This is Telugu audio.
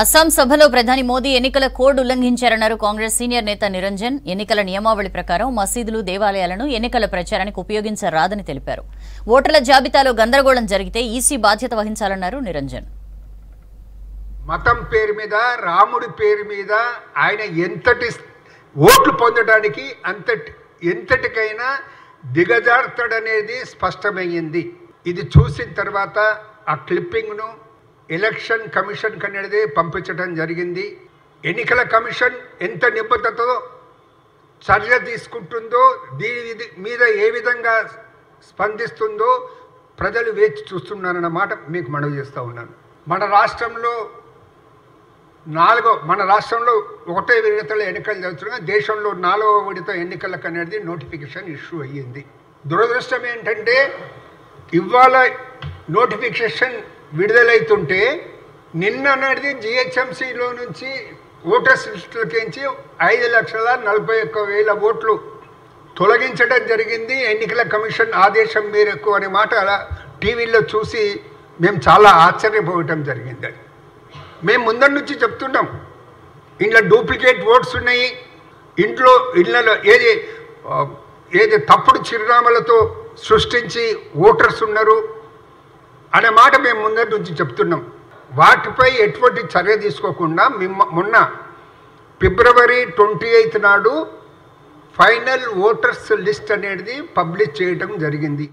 అస్సాం సభలో ప్రధాని మోదీ ఎన్నికల కోడ్ ఉల్లంఘించారన్నారు కాంగ్రెస్ సీనియర్ నేత నిరంజన్. ఎన్నికల నియమావళి ప్రకారం మసీదులు, దేవాలయాలను ఎన్నికల ప్రచారానికి ఉపయోగించరాదని తెలిపారు. ఓటర్ల జాబితాలో గందరగోళం జరిగితే ఈసీ బాధ్యత వహించాలన్నారు నిరంజన్. మతం పేరు మీద, రాముడి పేరు మీద ఆయన ఎంతటి ఓట్లు పొందడానికి ఎంతటికైనా దిగజారుతాడనేది స్పష్టమైంది. ఇది చూసిన తర్వాత ఆ క్లిప్పింగ్ను ఎలక్షన్ కమిషన్ అనేది పంపించడం జరిగింది. ఎన్నికల కమిషన్ ఎంత నిబద్ధతతో చర్య తీసుకుంటుందో, దీని మీద ఏ విధంగా స్పందిస్తుందో ప్రజలు వేచి చూస్తున్నారన్నమాట మీకు మనవి చేస్తూ ఉన్నాను. మన రాష్ట్రంలో ఒకటే విడతలో ఎన్నికలు జరుగుతున్నా, దేశంలో 4వ విడత ఎన్నికలకు అనేది నోటిఫికేషన్ ఇష్యూ అయ్యింది. దురదృష్టం ఏంటంటే ఇవాళ నోటిఫికేషన్ విడుదలైతుంటే నిన్న అనేది జిహెచ్ఎంసీలో నుంచి ఓటర్స్ లిస్టులకించి 5,41,000 ఓట్లు తొలగించడం జరిగింది ఎన్నికల కమిషన్ ఆదేశం మేరకు అనే మాట అలా టీవీలో చూసి మేము చాలా ఆశ్చర్యపోవటం జరిగింది. మేము ముందరి నుంచి చెప్తున్నాం, ఇంట్లో డూప్లికేట్ ఓట్స్ ఉన్నాయి, ఇళ్లలో ఏది తప్పుడు చిరునామాలతో సృష్టించి ఓటర్స్ ఉన్నారు అనే మాట మేము ముందరి నుంచి చెప్తున్నాం. వాటిపై ఎటువంటి చర్య తీసుకోకుండా మొన్న ఫిబ్రవరి 28 నాడు ఫైనల్ ఓటర్స్ లిస్ట్ అనేది పబ్లిష్ చేయడం జరిగింది.